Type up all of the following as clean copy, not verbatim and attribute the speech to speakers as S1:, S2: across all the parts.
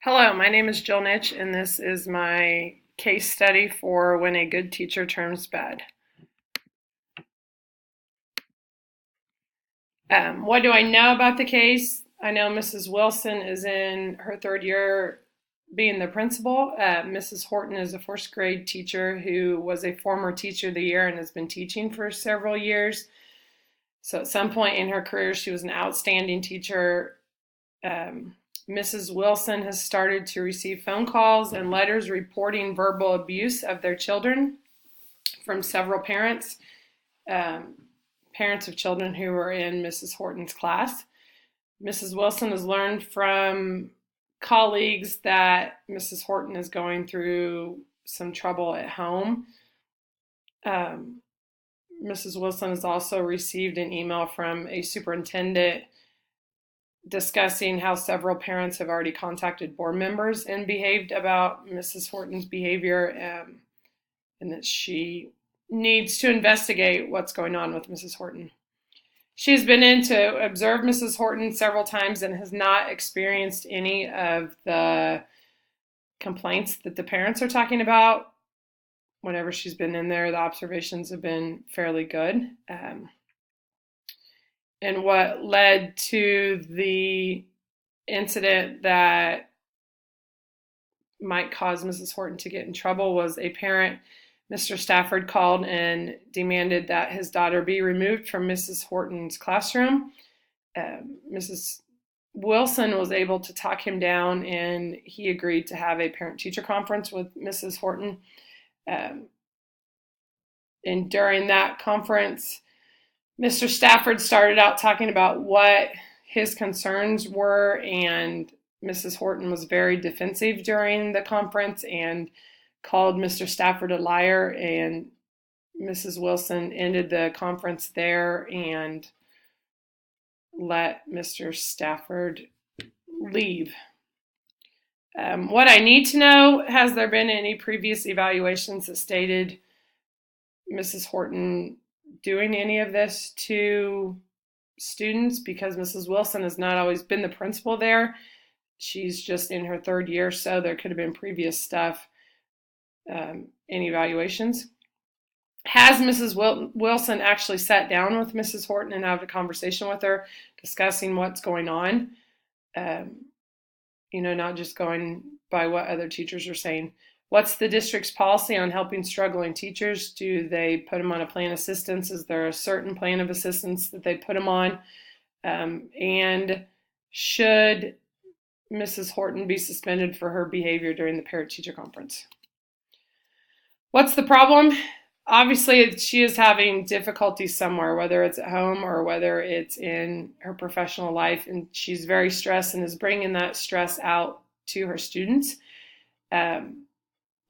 S1: Hello, my name is Jill Nitch, and this is my case study for when a good teacher turns bad. What do I know about the case? I know Mrs. Wilson is in her third year being the principal. Mrs. Horton is a first grade teacher who was a former teacher of the year and has been teaching for several years. So at some point in her career, she was an outstanding teacher. Mrs. Wilson has started to receive phone calls and letters reporting verbal abuse of their children from several parents, parents of children who were in Mrs. Horton's class. Mrs. Wilson has learned from colleagues that Mrs. Horton is going through some trouble at home. Mrs. Wilson has also received an email from a superintendent discussing how several parents have already contacted board members and behaved about Mrs. Horton's behavior, and that she needs to investigate what's going on with Mrs. Horton. She's been in to observe Mrs. Horton several times and has not experienced any of the complaints that the parents are talking about. Whenever she's been in there, the observations have been fairly good. And what led to the incident that might cause Mrs. Horton to get in trouble was a parent, Mr. Stafford, called and demanded that his daughter be removed from Mrs. Horton's classroom. Mrs. Wilson was able to talk him down, and he agreed to have a parent-teacher conference with Mrs. Horton. And during that conference, Mr. Stafford started out talking about what his concerns were, and Mrs. Horton was very defensive during the conference and called Mr. Stafford a liar, and Mrs. Wilson ended the conference there and let Mr. Stafford leave. What I need to know, has there been any previous evaluations that stated Mrs. Horton doing any of this to students? Because Mrs. Wilson has not always been the principal there. She's just in her third year, so there could have been previous stuff in evaluations. Has Mrs. Wilson actually sat down with Mrs. Horton and had a conversation with her discussing what's going on? Not just going by what other teachers are saying. What's the district's policy on helping struggling teachers? Do they put them on a plan of assistance? Is there a certain plan of assistance that they put them on? And should Mrs. Horton be suspended for her behavior during the parent-teacher conference? What's the problem? Obviously, she is having difficulties somewhere, whether it's at home or whether it's in her professional life, and she's very stressed and is bringing that stress out to her students.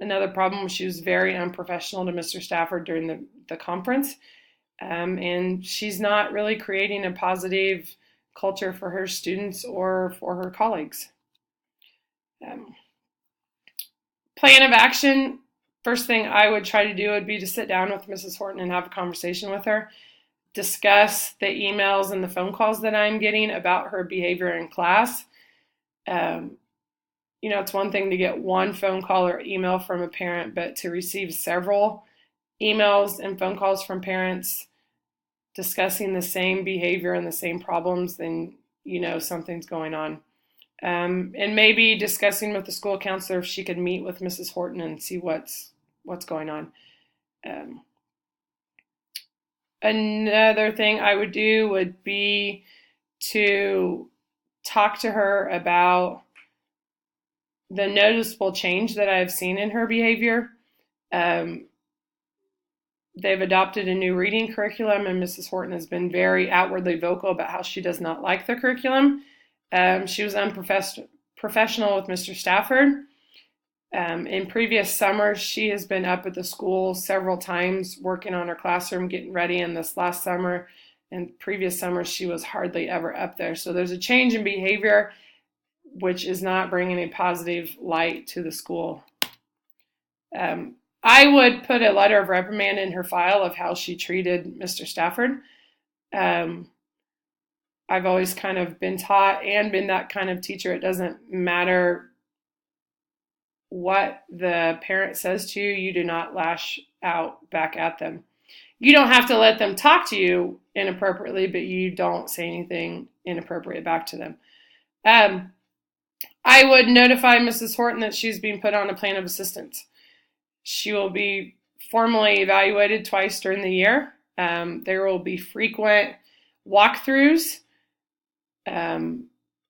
S1: Another problem, she was very unprofessional to Mr. Stafford during the conference, and she's not really creating a positive culture for her students or for her colleagues. Plan of action, first thing I would try to do would be to sit down with Mrs. Horton and have a conversation with her, discuss the emails and the phone calls that I'm getting about her behavior in class. It's one thing to get one phone call or email from a parent, but to receive several emails and phone calls from parents discussing the same behavior and the same problems, then something's going on. And maybe discussing with the school counselor if she could meet with Mrs. Horton and see what's going on. Another thing I would do would be to talk to her about the noticeable change that I've seen in her behavior. They've adopted a new reading curriculum, and Mrs. Horton has been very outwardly vocal about how she does not like the curriculum. She was unprofessional with Mr. Stafford. In previous summers, she has been up at the school several times working on her classroom, getting ready, and this last summer and previous summers, she was hardly ever up there. So there's a change in behavior, which is not bringing a positive light to the school. I would put a letter of reprimand in her file of how she treated Mr. Stafford. I've always kind of been taught and been that kind of teacher. It doesn't matter what the parent says to you, you do not lash out back at them. You don't have to let them talk to you inappropriately, but you don't say anything inappropriate back to them. I would notify Mrs. Horton that she's being put on a plan of assistance. She will be formally evaluated twice during the year. There will be frequent walkthroughs.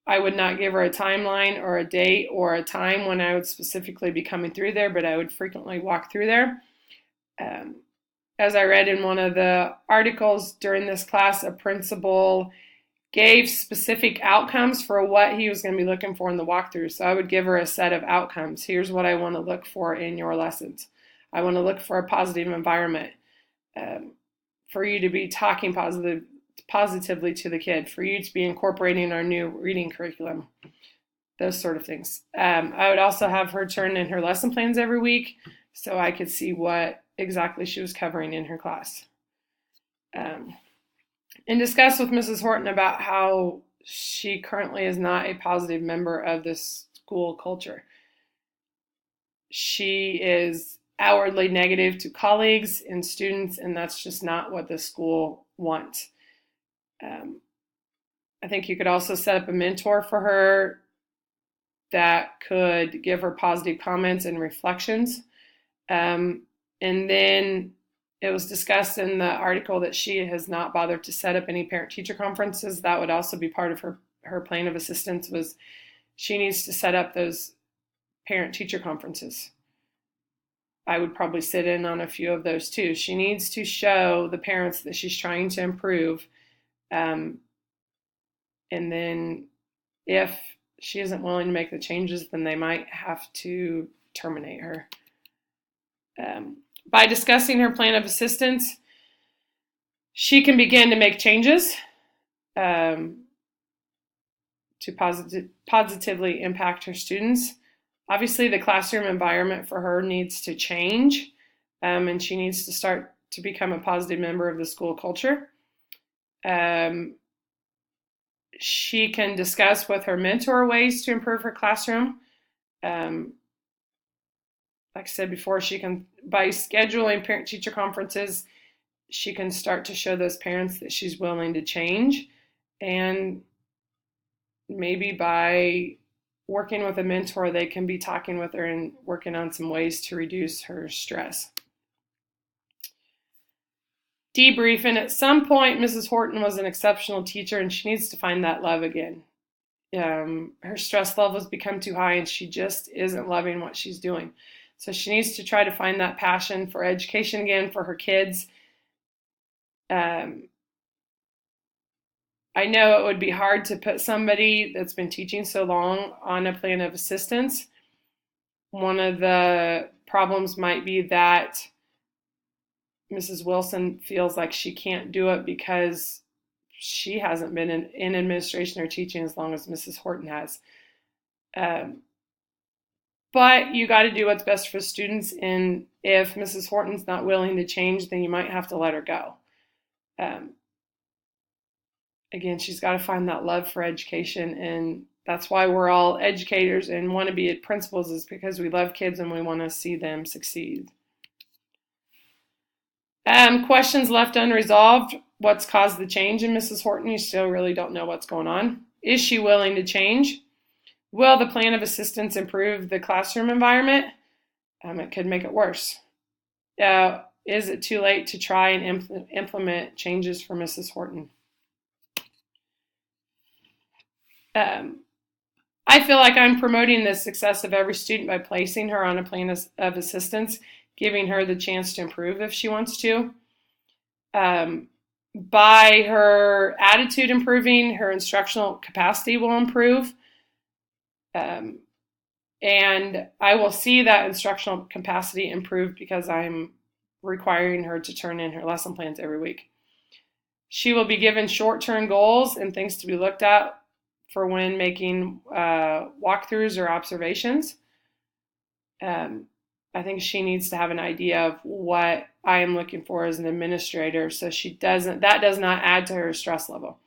S1: I would not give her a timeline or a date or a time when I would specifically be coming through there, but I would frequently walk through there. As I read in one of the articles during this class, a principal gave specific outcomes for what he was going to be looking for in the walkthrough. So I would give her a set of outcomes. Here's what I want to look for in your lessons. I want to look for a positive environment, for you to be talking positively to the kid, for you to be incorporating our new reading curriculum, those sort of things. I would also have her turn in her lesson plans every week so I could see what exactly she was covering in her class. And discuss with Mrs. Horton about how she currently is not a positive member of this school culture. She is outwardly negative to colleagues and students, and that's just not what the school wants. I think you could also set up a mentor for her that could give her positive comments and reflections. And then it was discussed in the article that she has not bothered to set up any parent-teacher conferences. That would also be part of her plan of assistance, was she needs to set up those parent-teacher conferences. I would probably sit in on a few of those too. She needs to show the parents that she's trying to improve. And then if she isn't willing to make the changes, then they might have to terminate her. By discussing her plan of assistance, she can begin to make changes to positively impact her students. Obviously, the classroom environment for her needs to change, and she needs to start to become a positive member of the school culture. She can discuss with her mentor ways to improve her classroom. Like I said before, she can, by scheduling parent-teacher conferences, she can start to show those parents that she's willing to change. And maybe by working with a mentor, they can be talking with her and working on some ways to reduce her stress. Debrief, and at some point, Mrs. Horton was an exceptional teacher, and she needs to find that love again. Her stress levels become too high, and she just isn't loving what she's doing. So she needs to try to find that passion for education again for her kids. I know it would be hard to put somebody that's been teaching so long on a plan of assistance. One of the problems might be that Mrs. Wilson feels like she can't do it because she hasn't been in administration or teaching as long as Mrs. Horton has. But you got to do what's best for students, and if Mrs. Horton's not willing to change, then you might have to let her go. Again, she's got to find that love for education, and that's why we're all educators and want to be principals, is because we love kids and we want to see them succeed. Questions left unresolved. What's caused the change in Mrs. Horton? You still really don't know what's going on. Is she willing to change? Will the plan of assistance improve the classroom environment? It could make it worse. Is it too late to try and implement changes for Mrs. Horton? I feel like I'm promoting the success of every student by placing her on a plan of assistance, giving her the chance to improve if she wants to. By her attitude improving, her instructional capacity will improve. And I will see that instructional capacity improve because I'm requiring her to turn in her lesson plans every week. She will be given short-term goals and things to be looked at for when making walkthroughs or observations. I think she needs to have an idea of what I am looking for as an administrator, so that does not add to her stress level.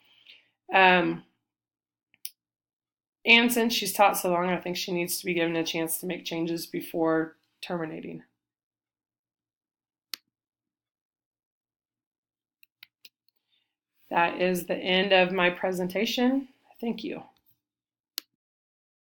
S1: And since she's taught so long, I think she needs to be given a chance to make changes before terminating. That is the end of my presentation. Thank you.